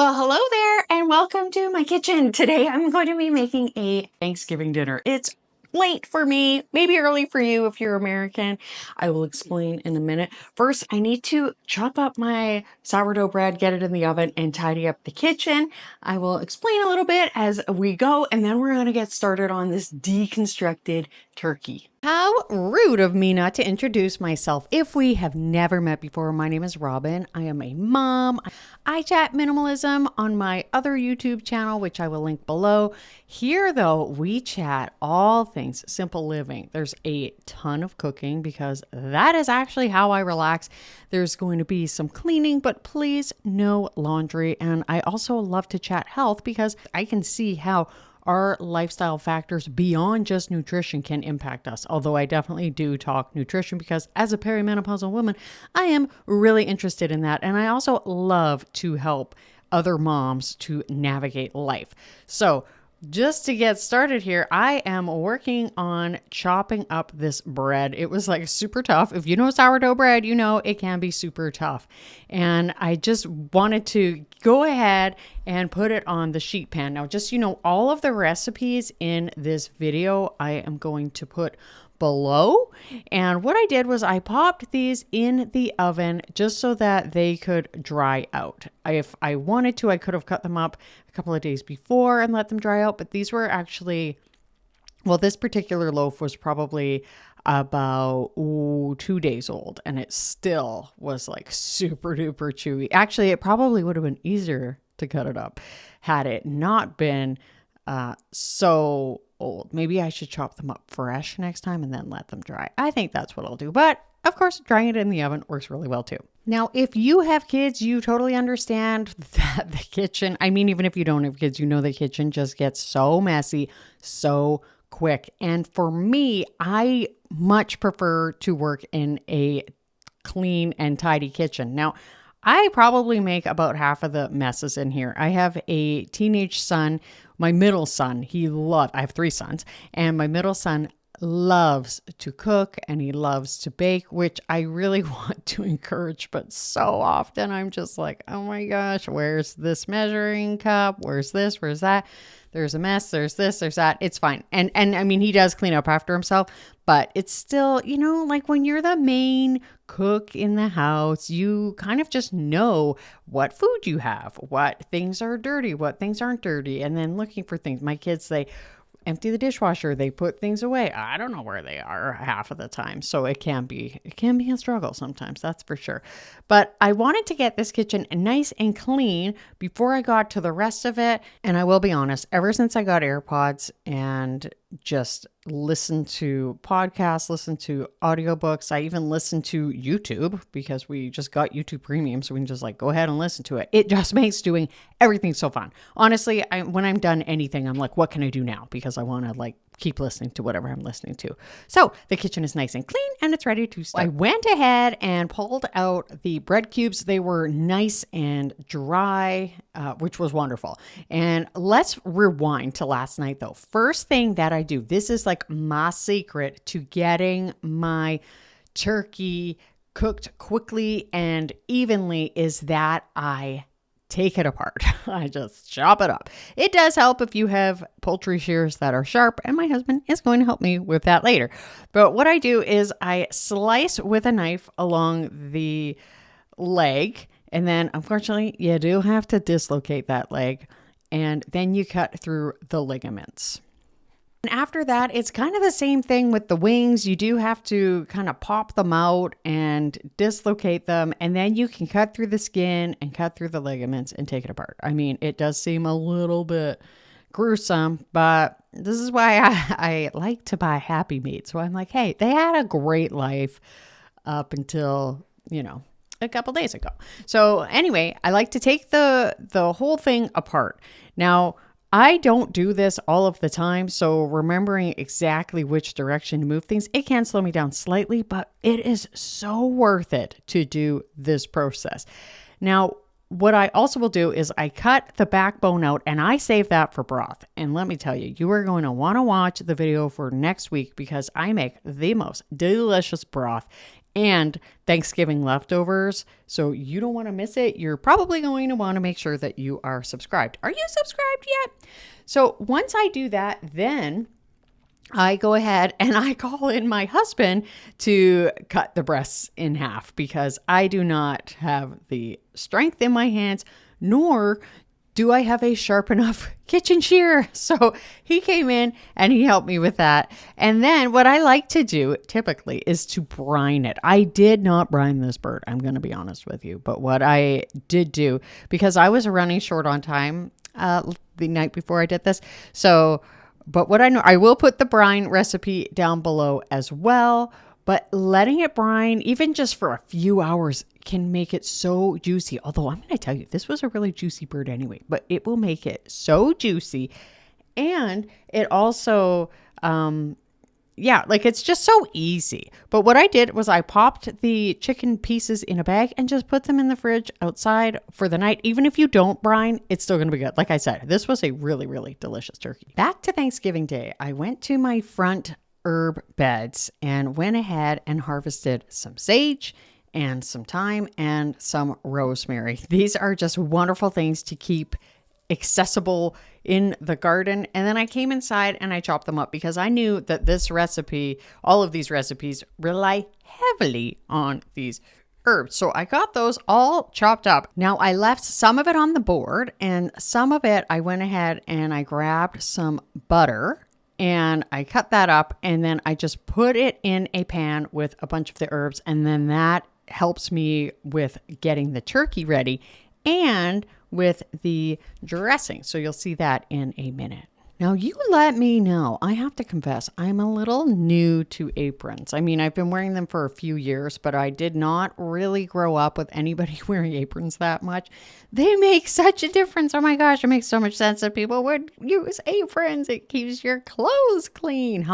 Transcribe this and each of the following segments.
Well, hello there and welcome to my kitchen. Today I'm going to be making a Thanksgiving dinner. It's late for me, maybe early for you if you're American. I will explain in a minute. First, I need to chop up my sourdough bread, get it in the oven, and tidy up the kitchen. I will explain a little bit as we go, and then we're going to get started on this deconstructed turkey. How rude of me not to introduce myself. If we have never met before, my name is Robyn. I am a mom. I chat minimalism on my other YouTube channel, which I will link below. Here, though, we chat all things simple living. There's a ton of cooking because that is actually how I relax. There's going to be some cleaning, but please no laundry. And I also love to chat health because I can see how our lifestyle factors beyond just nutrition can impact us. Although I definitely do talk nutrition because as a perimenopausal woman, I am really interested in that. And I also love to help other moms to navigate life. So just to get started here, I am working on chopping up this bread. It was like super tough. If you know sourdough bread, you know it can be super tough. And I just wanted to go ahead and put it on the sheet pan. Now, just, all of the recipes in this video, I am going to put below. And what I did was I popped these in the oven just so that they could dry out. If I wanted to, I could have cut them up a couple of days before and let them dry out, but these were actually, this particular loaf was probably about 2 days old and it still was like super duper chewy. Actually, it probably would have been easier to cut it up had it not been so old. Maybe I should chop them up fresh next time and then let them dry. I think that's what I'll do. But of course, drying it in the oven works really well too. Now, if you have kids, you totally understand that the kitchen, even if you don't have kids, the kitchen just gets so messy so quick. And for me, I much prefer to work in a clean and tidy kitchen. Now, I probably make about half of the messes in here. I have a teenage son, my middle son. I have 3 sons, and my middle son loves to cook and he loves to bake, which I really want to encourage, but so often I'm just like, oh my gosh, where's this measuring cup? Where's this? Where's that? There's a mess. There's this, there's that. It's fine. And he does clean up after himself, but it's still, like when you're the main cook in the house, you kind of just know what food you have, what things are dirty, what things aren't dirty, and then looking for things. My kids, they empty the dishwasher, they put things away. I don't know where they are half of the time. So it can be a struggle sometimes, that's for sure. But I wanted to get this kitchen nice and clean before I got to the rest of it. And I will be honest, ever since I got AirPods and just listen to podcasts, listen to audiobooks. I even listen to YouTube because we just got YouTube Premium, so we can just go ahead and listen to it. It just makes doing everything so fun. Honestly, when I'm done anything, I'm like, what can I do now? Because I want to keep listening to whatever I'm listening to. So the kitchen is nice and clean and it's ready to start. I went ahead and pulled out the bread cubes. They were nice and dry, which was wonderful. And let's rewind to last night though. First thing that I do, this is my secret to getting my turkey cooked quickly and evenly, is that I take it apart. I just chop it up. It does help if you have poultry shears that are sharp, and my husband is going to help me with that later. But what I do is I slice with a knife along the leg, and then unfortunately you do have to dislocate that leg, and then you cut through the ligaments. And after that, it's kind of the same thing with the wings. You do have to kind of pop them out and dislocate them, and then you can cut through the skin and cut through the ligaments and take it apart. It does seem a little bit gruesome, but this is why I like to buy Happy Meat. So I'm like, hey, they had a great life up until, a couple days ago. So anyway, I like to take the whole thing apart. Now, I don't do this all of the time, so remembering exactly which direction to move things, it can slow me down slightly, but it is so worth it to do this process. Now, what I also will do is I cut the backbone out and I save that for broth. And let me tell you, you are going to want to watch the video for next week because I make the most delicious broth and Thanksgiving leftovers. So you don't want to miss it. You're probably going to want to make sure that you are subscribed. Are you subscribed yet? So once I do that, then I go ahead and I call in my husband to cut the breasts in half because I do not have the strength in my hands, nor do I have a sharp enough kitchen shear? So he came in and he helped me with that. And then what I like to do typically is to brine it. I did not brine this bird, I'm going to be honest with you. But what I did do, because I was running short on time the night before I did this. But what I know, I will put the brine recipe down below as well. But letting it brine, even just for a few hours, can make it so juicy. Although I'm going to tell you, this was a really juicy bird anyway, but it will make it so juicy. And it also, it's just so easy. But what I did was I popped the chicken pieces in a bag and just put them in the fridge outside for the night. Even if you don't brine, it's still going to be good. Like I said, this was a really, really delicious turkey. Back to Thanksgiving Day, I went to my front herb beds and went ahead and harvested some sage and some thyme and some rosemary. These are just wonderful things to keep accessible in the garden. And then I came inside and I chopped them up because I knew that this recipe, all of these recipes, rely heavily on these herbs. So I got those all chopped up. Now I left some of it on the board and some of it I went ahead and I grabbed some butter and I cut that up and then I just put it in a pan with a bunch of the herbs, and then that helps me with getting the turkey ready and with the dressing. So you'll see that in a minute. Now you let me know. I have to confess, I'm a little new to aprons. I mean, I've been wearing them for a few years, but I did not really grow up with anybody wearing aprons that much. They make such a difference. Oh my gosh, it makes so much sense that people would use aprons. It keeps your clothes clean.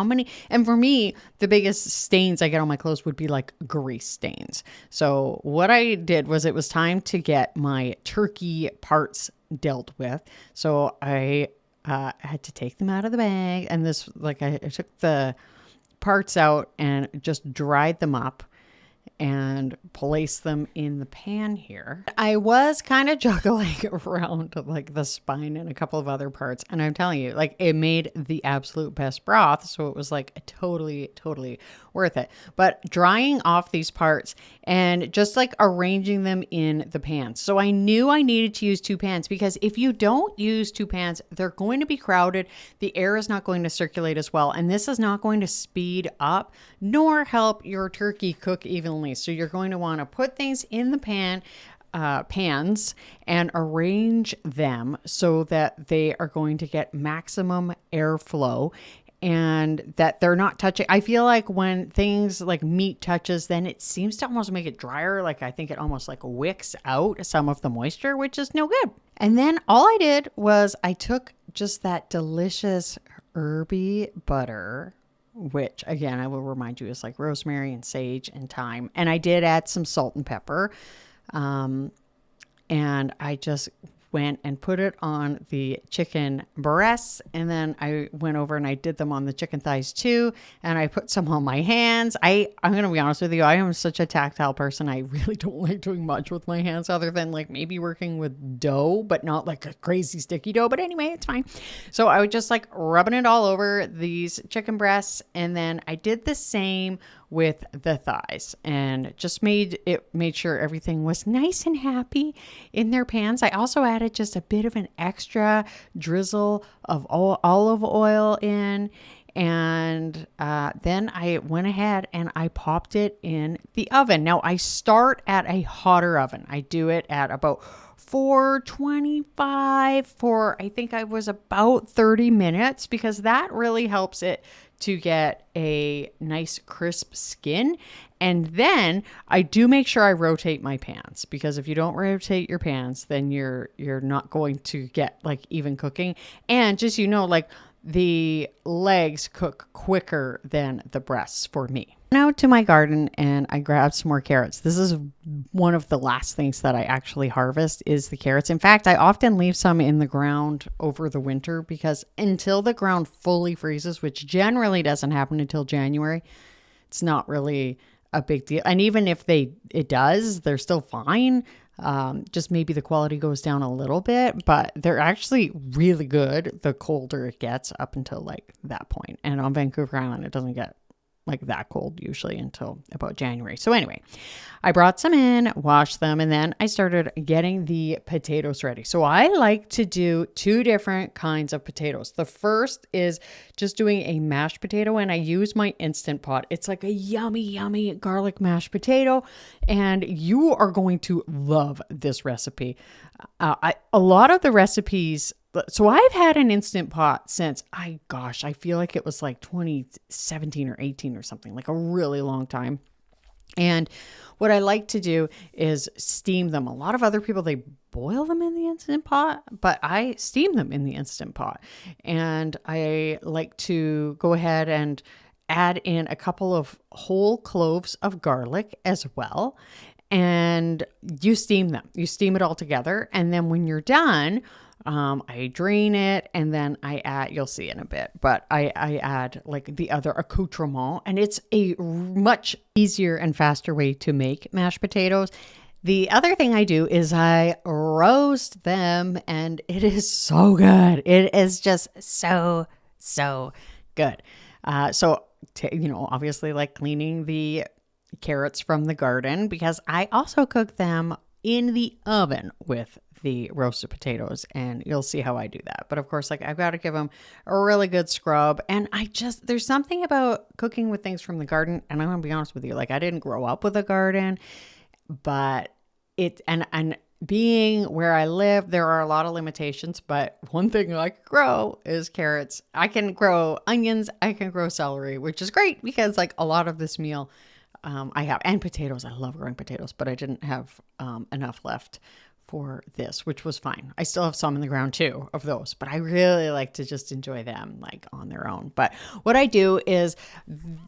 And for me, the biggest stains I get on my clothes would be like grease stains. So what I did was it was time to get my turkey parts dealt with. So I had to take them out of the bag, and I took the parts out and just dried them up and placed them in the pan here. I was kind of juggling around like the spine and a couple of other parts, and I'm telling you, like, it made the absolute best broth. So it was like totally worth it. But drying off these parts and just like arranging them in the pans. So I knew I needed to use two pans because if you don't use two pans, they're going to be crowded. The air is not going to circulate as well. And this is not going to speed up nor help your turkey cook evenly. So you're going to want to put things in the pans and arrange them so that they are going to get maximum airflow and that they're not touching. I feel like when things like meat touches, then it seems to almost make it drier. Like I think it almost like wicks out some of the moisture, which is no good. And then all I did was I took just that delicious herby butter, which again, I will remind you is like rosemary and sage and thyme. And I did add some salt and pepper. And I just went and put it on the chicken breasts, and then I went over and I did them on the chicken thighs too, and I put some on my hands. I'm going to be honest with you, I am such a tactile person. I really don't like doing much with my hands other than like maybe working with dough, but not like a crazy sticky dough. But anyway, it's fine. So I was just like rubbing it all over these chicken breasts, and then I did the same with the thighs and just made sure everything was nice and happy in their pans. I also added just a bit of an extra drizzle of olive oil in, and then I went ahead and I popped it in the oven. Now I start at a hotter oven. I do it at about 425 for I think I was about 30 minutes because that really helps it to get a nice crisp skin. And then I do make sure I rotate my pans, because if you don't rotate your pans, then you're not going to get like even cooking. And just, like the legs cook quicker than the breasts for me. Now to my garden, and I grabbed some more carrots. This is one of the last things that I actually harvest is the carrots. In fact, I often leave some in the ground over the winter because until the ground fully freezes, which generally doesn't happen until January, it's not really a big deal. And even if it does, they're still fine. Just maybe the quality goes down a little bit, but they're actually really good the colder it gets up until like that point. And on Vancouver Island, it doesn't get like that cold usually until about January. So anyway, I brought some in, washed them, and then I started getting the potatoes ready. So I like to do two different kinds of potatoes. The first is just doing a mashed potato, and I use my Instant Pot. It's like a yummy, yummy garlic mashed potato, and you are going to love this recipe. A lot of the recipes, so I've had an Instant Pot since I feel like it was like 2017 or 18 or something, like a really long time. And what I like to do is steam them. A lot of other people, they boil them in the Instant Pot, but I steam them in the Instant Pot. And I like to go ahead and add in a couple of whole cloves of garlic as well. And you steam them. You steam it all together. And then when you're done, I drain it, and then I add, you'll see in a bit, but I add like the other accoutrement, and it's a much easier and faster way to make mashed potatoes. The other thing I do is I roast them, and it is so good. It is just so, so good. Obviously like cleaning the carrots from the garden, because I also cook them in the oven with the roasted potatoes, and you'll see how I do that. But of course, like I've got to give them a really good scrub. And there's something about cooking with things from the garden. And I'm going to be honest with you, like I didn't grow up with a garden, but and being where I live, there are a lot of limitations, but one thing I can grow is carrots. I can grow onions. I can grow celery, which is great because like a lot of this meal I have, and potatoes. I love growing potatoes, but I didn't have enough left for this, which was fine. I still have some in the ground too of those, but I really like to just enjoy them like on their own. But what I do is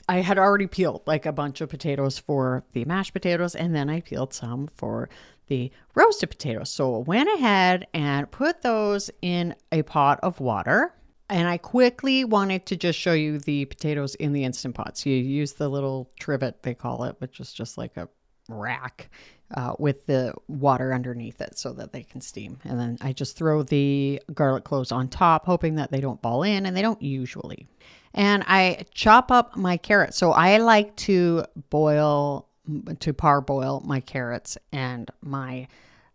I had already peeled like a bunch of potatoes for the mashed potatoes, and then I peeled some for the roasted potatoes. So I went ahead and put those in a pot of water. And I quickly wanted to just show you the potatoes in the Instant Pot. So you use the little trivet, they call it, which is just like a rack with the water underneath it so that they can steam. And then I just throw the garlic cloves on top, hoping that they don't fall in, and they don't usually. And I chop up my carrots. So I like to parboil my carrots and my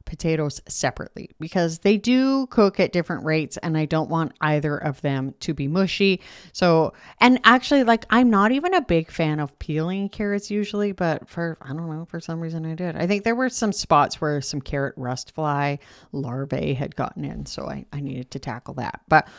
potatoes separately because they do cook at different rates, and I don't want either of them to be mushy. So, and actually, like, I'm not even a big fan of peeling carrots usually, but I don't know, for some reason I did. I think there were some spots where some carrot rust fly larvae had gotten in, so I needed to tackle that. But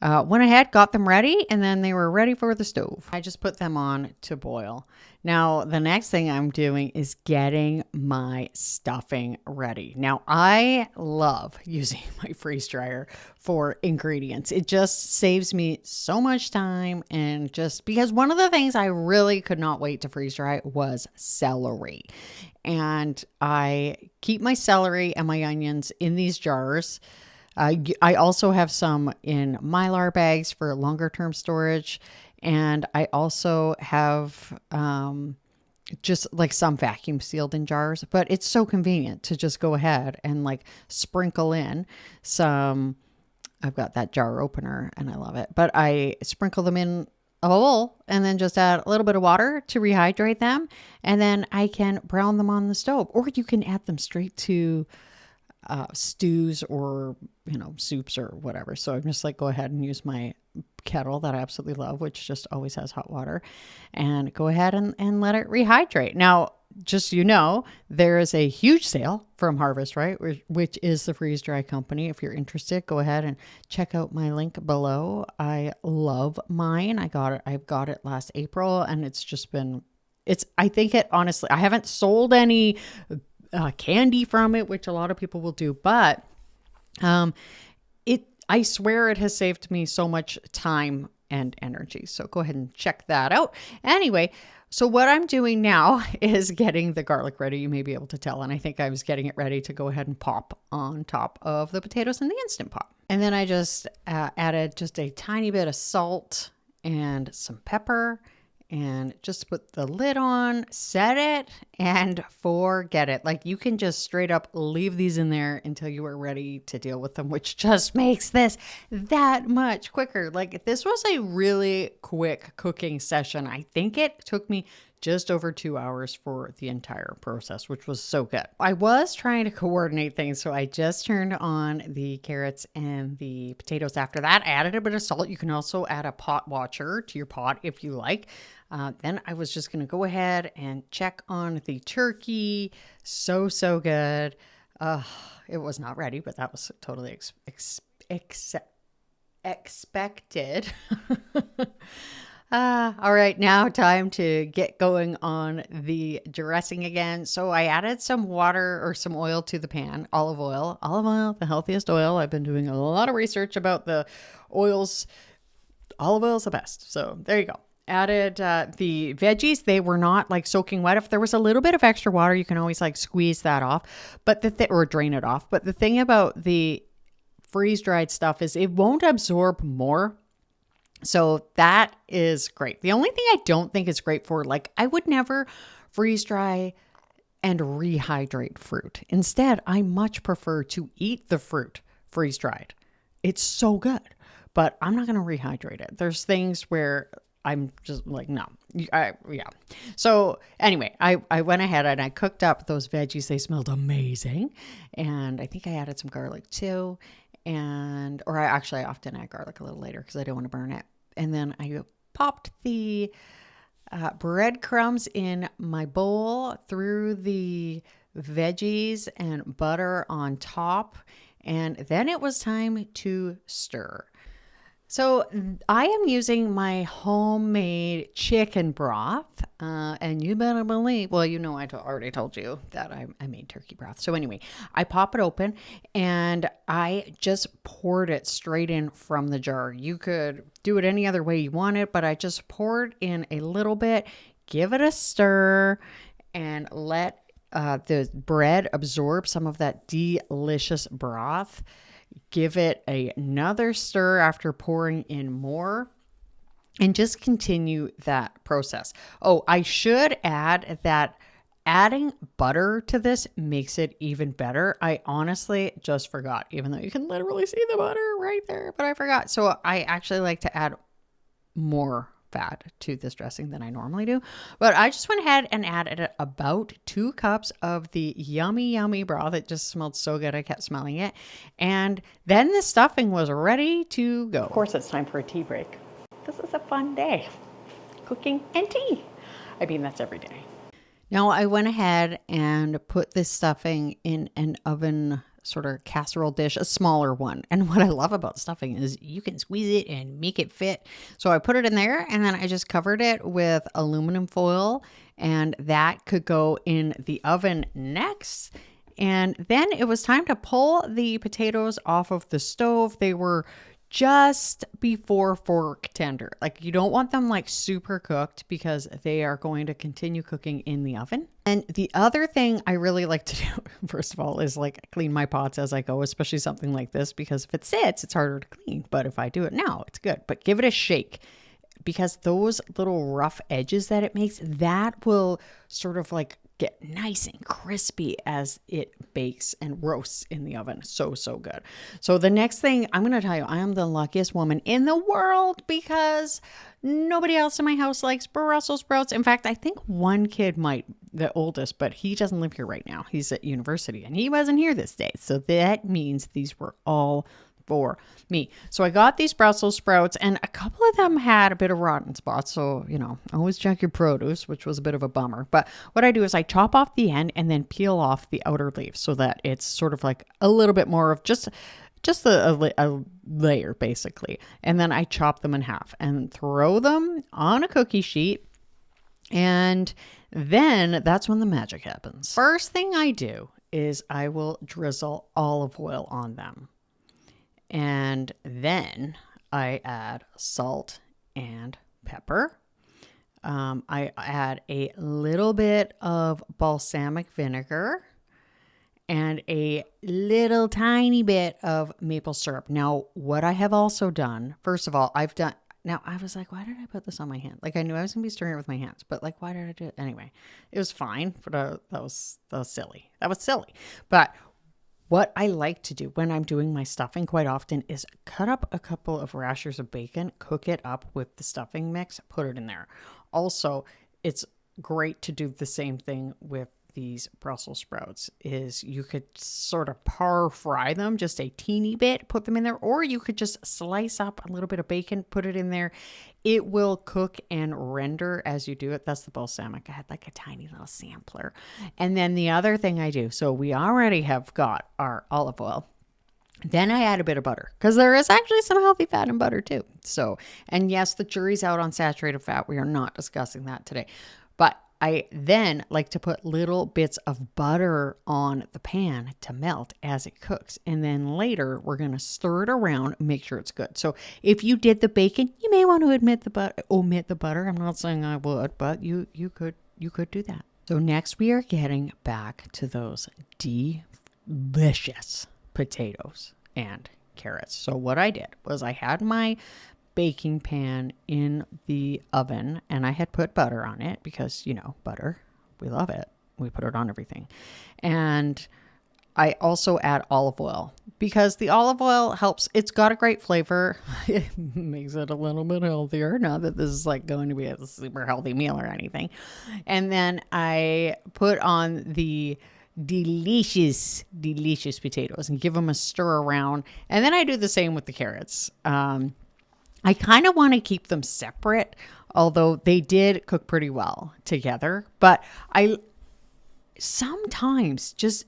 went ahead, got them ready, and then they were ready for the stove. I just put them on to boil. Now, the next thing I'm doing is getting my stuffing ready. Now, I love using my freeze dryer for ingredients. It just saves me so much time, and just because one of the things I really could not wait to freeze dry was celery. And I keep my celery and my onions in these jars. I also have some in Mylar bags for longer term storage. And I also have just like some vacuum sealed in jars, but it's so convenient to just go ahead and like sprinkle in some. I've got that jar opener and I love it, but I sprinkle them in a bowl and then just add a little bit of water to rehydrate them. And then I can brown them on the stove, or you can add them straight to stews or, soups or whatever. So I'm just like, go ahead and use my kettle that I absolutely love, which just always has hot water, and go ahead and let it rehydrate. Now, just there is a huge sale from Harvest, right? Which is the freeze dry company. If you're interested, go ahead and check out my link below. I love mine. I've got it last April, and I think honestly, I haven't sold any candy from it, which a lot of people will do, but I swear it has saved me so much time and energy. So go ahead and check that out. Anyway, so what I'm doing now is getting the garlic ready. You may be able to tell. And I think I was getting it ready to go ahead and pop on top of the potatoes in the Instant Pot. And then I just added just a tiny bit of salt and some pepper and just put the lid on, set it, and forget it. Like, you can just straight up leave these in there until you are ready to deal with them, which just makes this that much quicker. Like, this was a really quick cooking session. I think it took me just over 2 hours for the entire process, which was so good. I was trying to coordinate things, so I just turned on the carrots and the potatoes after that. I added a bit of salt. You can also add a pot watcher to your pot if you like. Then I was just going to go ahead and check on the turkey. So good. It was not ready, but that was totally expected. All right, now time to get going on the dressing again. So I added some water or some oil to the pan, olive oil, the healthiest oil. I've been doing a lot of research about the oils. Olive oil is the best. So there you go. Added the veggies. They were not like soaking wet. If there was a little bit of extra water, you can always like squeeze that off, but or drain it off. But the thing about the freeze-dried stuff is it won't absorb more. So that is great. The only thing I don't think is great for, like, I would never freeze dry and rehydrate fruit. Instead, I much prefer to eat the fruit freeze dried. It's so good, but I'm not going to rehydrate it. There's things where I'm just like, no. Yeah. So anyway, I went ahead and I cooked up those veggies. They smelled amazing. And I think I added some garlic too. Or I often add garlic a little later because I don't want to burn it. And then I popped the breadcrumbs in my bowl, threw the veggies and butter on top, and then it was time to stir. So I am using my homemade chicken broth, and you better believe, well, you know, I already told you that I made turkey broth. So anyway, I pop it open and I just poured it straight in from the jar. You could do it any other way you want it, but I just poured in a little bit, give it a stir, and let the bread absorb some of that delicious broth. Give it another stir after pouring in more, and just continue that process. Oh, I should add that adding butter to this makes it even better. I honestly just forgot, even though you can literally see the butter right there, but I forgot. So I actually like to add more fat to this dressing than I normally do. But I just went ahead and added about 2 cups of the yummy broth. It just smelled so good. I kept smelling it. And then the stuffing was ready to go. Of course, it's time for a tea break. This is a fun day. Cooking and tea. I mean, that's every day. Now I went ahead and put this stuffing in an oven sort of casserole dish, a smaller one. And what I love about stuffing is you can squeeze it and make it fit. So I put it in there and then I just covered it with aluminum foil, and that could go in the oven next. And then it was time to pull the potatoes off of the stove. They were just before fork tender. Like, you don't want them like super cooked because they are going to continue cooking in the oven. And the other thing I really like to do, first of all, is like clean my pots as I go, especially something like this, because if it sits, it's harder to clean. But if I do it now, it's good. But give it a shake, because those little rough edges that it makes, that will sort of like get nice and crispy as it bakes and roasts in the oven. So good. So the next thing I'm going to tell you, I am the luckiest woman in the world because nobody else in my house likes Brussels sprouts. In fact, I think one kid might, the oldest, but he doesn't live here right now. He's at university and he wasn't here this day. So that means these were all for me. So I got these Brussels sprouts, and a couple of them had a bit of rotten spots. So, you know, always check your produce, which was a bit of a bummer. But what I do is I chop off the end and then peel off the outer leaves so that it's sort of like a little bit more of just a layer, basically. And then I chop them in half and throw them on a cookie sheet. And then that's when the magic happens. First thing I do is I will drizzle olive oil on them. And then I add salt and pepper. I add a little bit of balsamic vinegar and a little tiny bit of maple syrup. Now, what I have also done, first of all, Now I was like, why did I put this on my hand? Like I knew I was gonna be stirring it with my hands, but like, why did I do it? Anyway, it was fine, but that was silly. That was silly. But what I like to do when I'm doing my stuffing quite often is cut up a couple of rashers of bacon, cook it up with the stuffing mix, put it in there. Also, it's great to do the same thing with these Brussels sprouts. Is you could sort of par fry them just a teeny bit, put them in there, or you could just slice up a little bit of bacon, put it in there. It will cook and render as you do it. That's the balsamic. I had like a tiny little sampler. And then the other thing I do, so we already have got our olive oil. Then I add a bit of butter because there is actually some healthy fat in butter too. So, and yes, the jury's out on saturated fat. We are not discussing that today. But I then like to put little bits of butter on the pan to melt as it cooks. And then later we're going to stir it around, make sure it's good. So if you did the bacon, you may want to omit the butter. I'm not saying I would, but you could do that. So next we are getting back to those delicious potatoes and carrots. So what I did was I had my baking pan in the oven and I had put butter on it because, you know, butter, we love it. We put it on everything. And I also add olive oil because the olive oil helps. It's got a great flavor. It makes it a little bit healthier. Not that this is like going to be a super healthy meal or anything. And then I put on the delicious potatoes and give them a stir around. And then I do the same with the carrots. I kind of want to keep them separate, although they did cook pretty well together. But I sometimes, just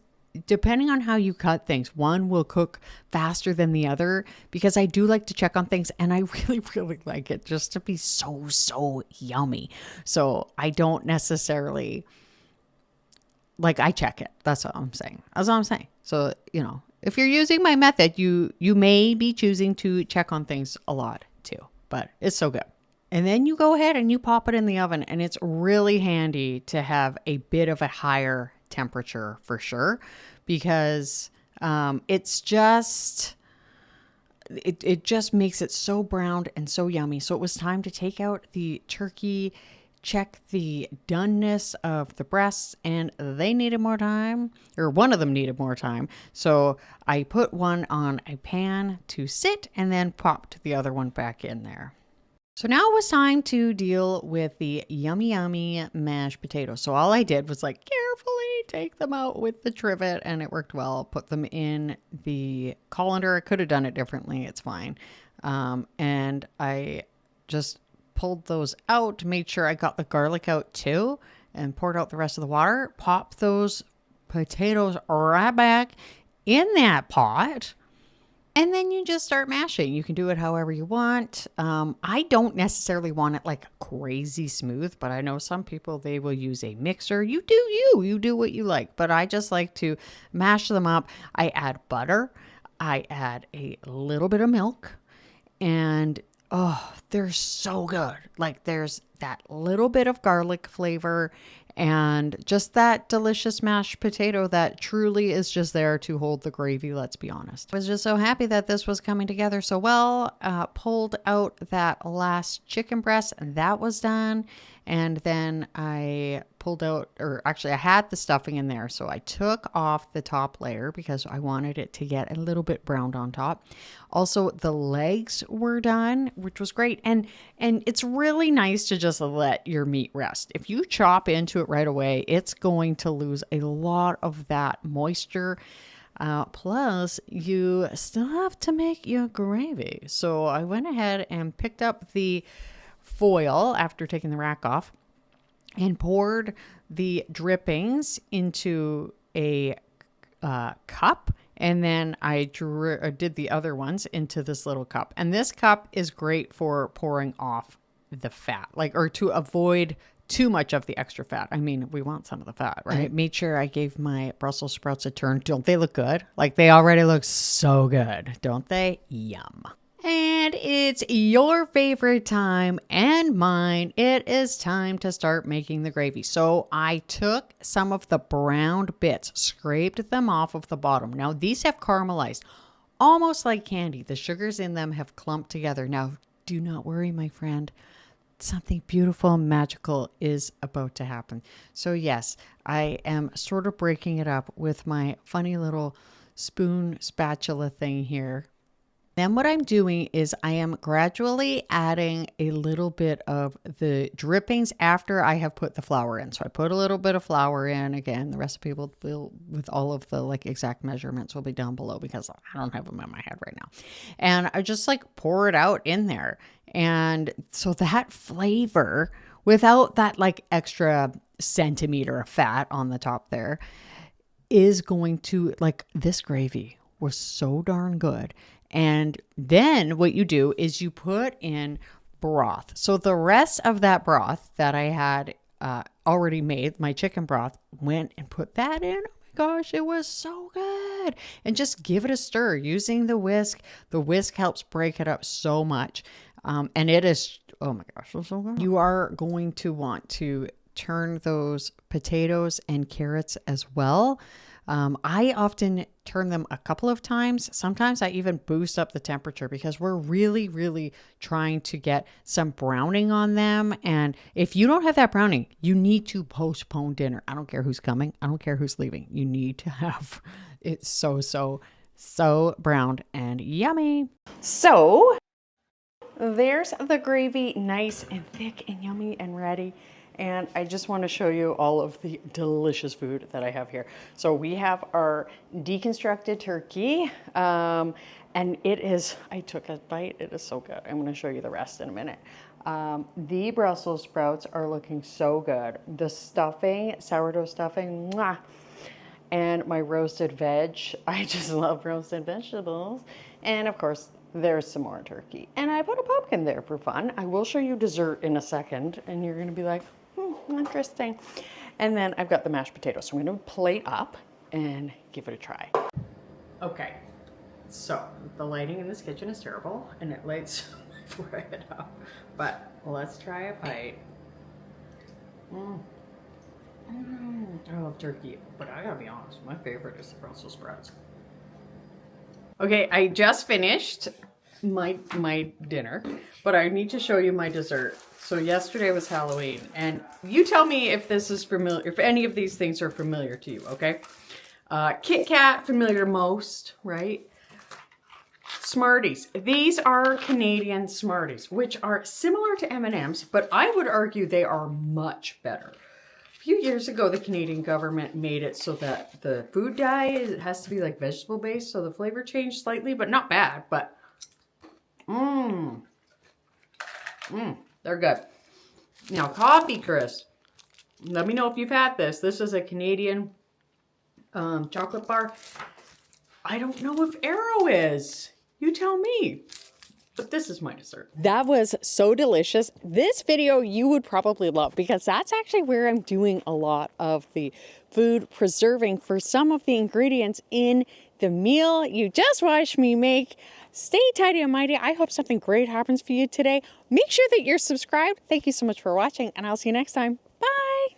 depending on how you cut things, one will cook faster than the other because I do like to check on things and I really like it just to be so yummy. So I don't necessarily, like, I check it. That's what I'm saying. So, you know, if you're using my method, you may be choosing to check on things a lot too, but it's so good. And then you go ahead and you pop it in the oven, and it's really handy to have a bit of a higher temperature for sure, because it's just, it just makes it so browned and so yummy. So it was time to take out the turkey, check the doneness of the breasts, and they needed more time, or one of them needed more time. So I put one on a pan to sit and then popped the other one back in there. So now it was time to deal with the yummy mashed potatoes. So all I did was like carefully take them out with the trivet, and it worked well. Put them in the colander. I could have done it differently. It's fine. And I just pulled those out, made sure I got the garlic out too, and poured out the rest of the water. Pop those potatoes right back in that pot. And then you just start mashing. You can do it however you want. I don't necessarily want it like crazy smooth, but I know some people, they will use a mixer. You do what you like. But I just like to mash them up. I add butter. I add a little bit of milk. And oh, they're so good. Like there's that little bit of garlic flavor and just that delicious mashed potato that truly is just there to hold the gravy, let's be honest. I was just so happy that this was coming together so well. Pulled out that last chicken breast, and that was done. And then I pulled out, or actually I had the stuffing in there. So I took off the top layer because I wanted it to get a little bit browned on top. Also, the legs were done, which was great. And it's really nice to just let your meat rest. If you chop into it right away, it's going to lose a lot of that moisture. Plus, you still have to make your gravy. So I went ahead and picked up the foil after taking the rack off and poured the drippings into a cup. And then I did the other ones into this little cup. And this cup is great for pouring off the fat, like, or to avoid too much of the extra fat. I mean, we want some of the fat, right? I made sure I gave my Brussels sprouts a turn. Don't they look good? Like, they already look so good, don't they? Yum. And it's your favorite time and mine. It is time to start making the gravy. So I took some of the browned bits, scraped them off of the bottom. Now these have caramelized, almost like candy. The sugars in them have clumped together. Now, do not worry, my friend. Something beautiful and magical is about to happen. So yes, I am sort of breaking it up with my funny little spoon spatula thing here. Then what I'm doing is I am gradually adding a little bit of the drippings after I have put the flour in. So I put a little bit of flour in. Again, the recipe will with all of the like exact measurements will be down below because I don't have them in my head right now. And I just like pour it out in there. And so that flavor, without that like extra centimeter of fat on the top there, is going to, like, this gravy was so darn good. And then what you do is you put in broth. So the rest of that broth that I had already made, my chicken broth, went and put that in. Oh my gosh, it was so good. And just give it a stir using the whisk. The whisk helps break it up so much. And it is, oh my gosh, it's so good. You are going to want to turn those potatoes and carrots as well. I often turn them a couple of times. Sometimes I even boost up the temperature because we're really, really trying to get some browning on them. And if you don't have that browning, you need to postpone dinner. I don't care who's coming. I don't care who's leaving. You need to have it so browned and yummy. So there's the gravy, nice and thick and yummy and ready. And I just want to show you all of the delicious food that I have here. So we have our deconstructed turkey. And it is, I took a bite, it is so good. I'm going to show you the rest in a minute. The Brussels sprouts are looking so good. The stuffing, sourdough stuffing, mwah. And my roasted veg. I just love roasted vegetables. And of course, there's some more turkey. And I put a pumpkin there for fun. I will show you dessert in a second. And you're going to be like, interesting. And then I've got the mashed potatoes. So I'm going to plate up and give it a try. Okay. So the lighting in this kitchen is terrible. And it lights my forehead up. But let's try a bite. I love turkey. But I gotta be honest, my favorite is the Brussels sprouts. Okay, I just finished my dinner, but I need to show you my dessert. So yesterday was Halloween, and you tell me if this is familiar, if any of these things are familiar to you, okay? Kit Kat, familiar most, right? Smarties. These are Canadian Smarties, which are similar to M&Ms, but I would argue they are much better. A few years ago, the Canadian government made it so that the food dye has to be like vegetable based, so the flavor changed slightly, but not bad. But they're good. Now, Coffee Crisp. Let me know if you've had this. This is a Canadian chocolate bar. I don't know if Arrow is. You tell me. But this is my dessert. That was so delicious. This video you would probably love because that's actually where I'm doing a lot of the food preserving for some of the ingredients in the meal you just watched me make. Stay tidy and mighty. I hope something great happens for you today. Make sure that you're subscribed. Thank you so much for watching, and I'll see you next time.